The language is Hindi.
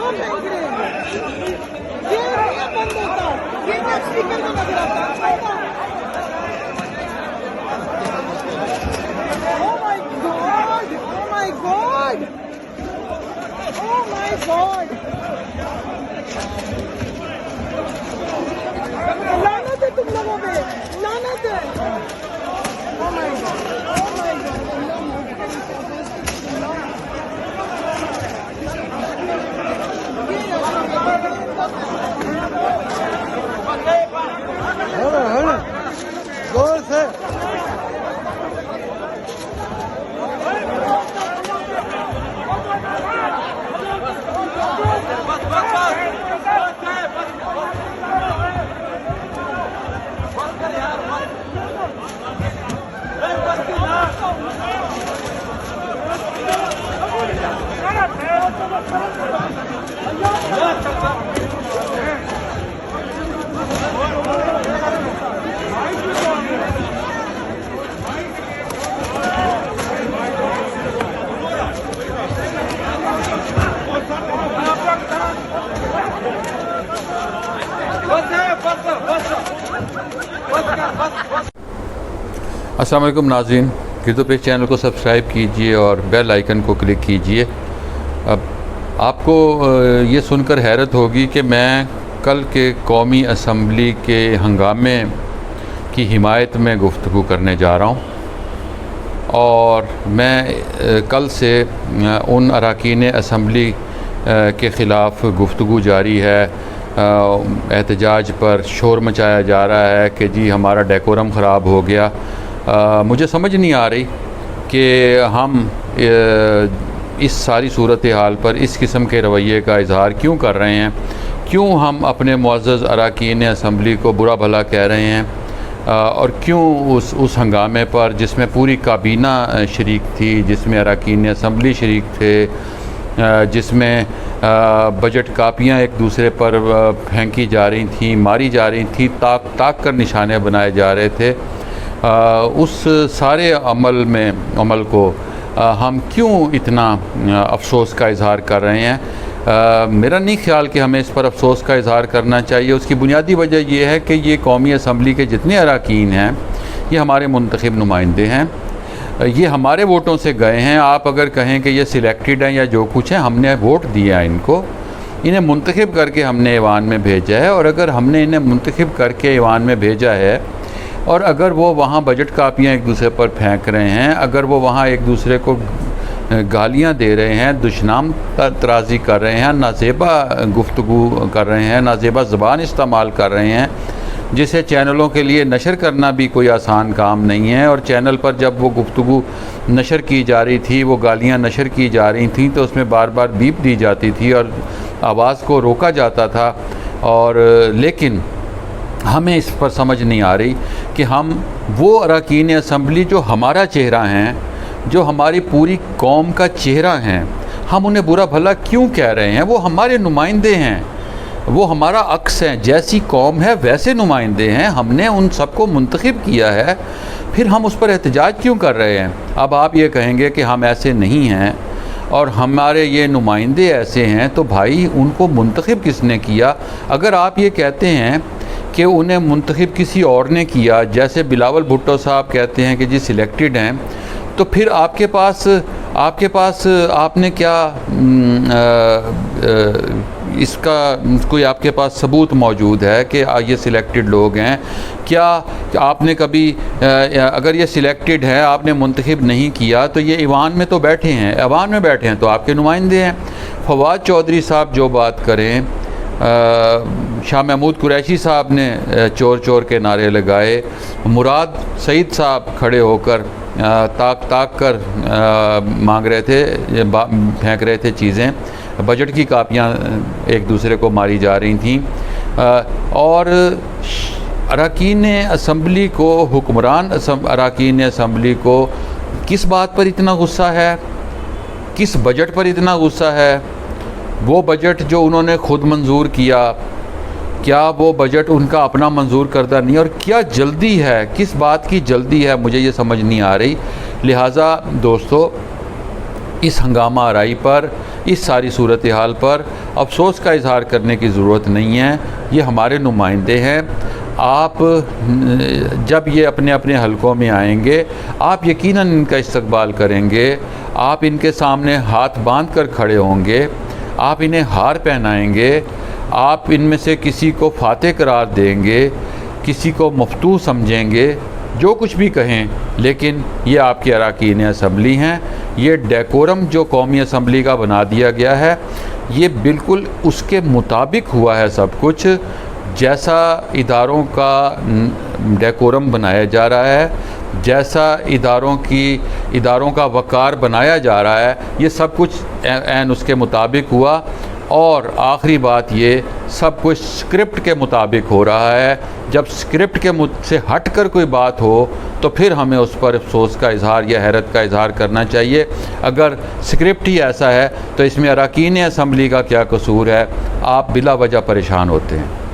क्यों फेंक रहे हैं? ये नहीं बंद होता, ये स्पीकर में नजर आता है। Oh my God! Oh my God! Oh my God! लानत है तुम लोगों पे, लानत है। Oh my God! Oh my God! जोर से अस्सलाम वालेकुम नाज़रीन, गिरदो पेश चैनल को सब्सक्राइब कीजिए और बेल आइकन को क्लिक कीजिए। अब आपको ये सुनकर हैरत होगी कि मैं कल के कौमी असम्बली के हंगामे की हिमायत में गुफ्तगू करने जा रहा हूँ और मैं कल से उन अरकान असम्बली के ख़िलाफ़ गुफ्तगू जारी है। एहतजाज पर शोर मचाया जा रहा है कि जी हमारा डेकोरम ख़राब हो गया। मुझे समझ नहीं आ रही कि हम इस सारी सूरत हाल पर इस किस्म के रवैये का इजहार क्यों कर रहे हैं, क्यों हम अपने मुअज़्ज़ज़ अरकान असम्बली को बुरा भला कह रहे हैं और क्यों उस हंगामे पर जिसमें पूरी काबीना शरीक थी, जिसमें अरकान असम्बली शरीक थे, जिसमें बजट कापियाँ एक दूसरे पर फेंकी जा रही थी, मारी जा रही थी, ताक कर निशाने बनाए जा रहे थे, उस सारे अमल को हम क्यों इतना अफसोस का इज़हार कर रहे हैं। मेरा नहीं ख्याल कि हमें इस पर अफसोस का इज़हार करना चाहिए। उसकी बुनियादी वजह यह है कि ये कौमी असम्बली के जितने अरकान हैं ये हमारे मुंतखब नुमाइंदे हैं, ये हमारे वोटों से गए हैं। आप अगर कहें कि ये सिलेक्टेड हैं या जो कुछ है, हमने वोट दिया इनको, इन्हें मुंतखब करके हमने ऐवान में भेजा है। और अगर हमने इन्हें मुंतखब करके ऐवान में भेजा है और अगर वो वहाँ बजट कापियाँ एक दूसरे पर फेंक रहे हैं, अगर वो वहाँ एक दूसरे को गालियाँ दे रहे हैं, दुश्मनाम तराज़ी कर रहे हैं, नाज़ेबा गुफ्तगू कर रहे हैं, नाज़ेबा ज़बान इस्तेमाल कर रहे हैं, जिसे चैनलों के लिए नशर करना भी कोई आसान काम नहीं है। और चैनल पर जब वो गुफ्तगू नशर की जा रही थी, वो गालियाँ नशर की जा रही थी, तो उसमें बार बार बीप दी जाती थी और आवाज़ को रोका जाता था। और लेकिन हमें इस पर समझ नहीं आ रही कि हम वो अरकान असम्बली जो हमारा चेहरा हैं, जो हमारी पूरी कौम का चेहरा हैं, हम उन्हें बुरा भला क्यों कह रहे हैं। वो हमारे नुमाइंदे हैं, वो हमारा अक्स हैं, जैसी कौम है वैसे नुमाइंदे हैं, हमने उन सबको मुंतखब किया है, फिर हम उस पर एहतजाज क्यों कर रहे हैं। अब आप ये कहेंगे कि हम ऐसे नहीं हैं और हमारे ये नुमाइंदे ऐसे हैं, तो भाई उनको मुंतखब किसने किया। अगर आप ये कहते हैं कि उन्हें मुंतखब किसी और ने किया, जैसे बिलावल भुट्टो साहब कहते हैं कि जी सिलेक्टेड हैं, तो फिर आपके पास आपने क्या इसका कोई आपके पास सबूत मौजूद है कि ये सिलेक्टेड लोग हैं। क्या आपने कभी अगर ये सिलेक्टेड है, आपने मुंतखब नहीं किया, तो ये ईवान में तो बैठे हैं, ऐवान में बैठे हैं, तो आपके नुमाइंदे हैं। फवाद चौधरी साहब जो बात करें, शाह महमूद कुरैशी साहब ने चोर चोर के नारे लगाए, मुराद सईद साहब खड़े होकर ताक कर मांग रहे थे, फेंक रहे थे चीज़ें, बजट की कापियाँ एक दूसरे को मारी जा रही थीं। और अरकान असम्बली को, हुक्मरान अरकान असम्बली को किस बात पर इतना गुस्सा है, किस बजट पर इतना गुस्सा है। वो बजट जो उन्होंने ख़ुद मंजूर किया, क्या वो बजट उनका अपना मंजूर करदा नहीं, और क्या जल्दी है, किस बात की जल्दी है, मुझे ये समझ नहीं आ रही। लिहाजा दोस्तों, इस हंगामा आराई पर इस सारी सूरत हाल पर अफसोस का इजहार करने की ज़रूरत नहीं है। ये हमारे नुमाइंदे हैं। आप जब ये अपने अपने हलकों में आएंगे, आप यकीनन इनका इस्तकबाल करेंगे, आप इनके सामने हाथ बांध कर खड़े होंगे, आप इन्हें हार पहनाएंगे, आप इनमें से किसी को फातेह करार देंगे, किसी को मफतू समझेंगे, जो कुछ भी कहें, लेकिन ये आपकी अरकान असम्बली हैं। ये डेकोरम जो कौमी असम्बली का बना दिया गया है, ये बिल्कुल उसके मुताबिक हुआ है सब कुछ, जैसा इदारों का डेकोरम बनाया जा रहा है, जैसा इदारों का वक़ार बनाया जा रहा है, ये सब कुछ ऐन उसके मुताबिक हुआ। और आखिरी बात, ये सब कुछ स्क्रिप्ट के मुताबिक हो रहा है। जब स्क्रिप्ट के से हट कर कोई बात हो तो फिर हमें उस पर अफसोस का इजहार या हैरत का इजहार करना चाहिए। अगर स्क्रिप्ट ही ऐसा है तो इसमें अरकान असम्बली का क्या कसूर है? आप बिला वजह परेशान होते हैं।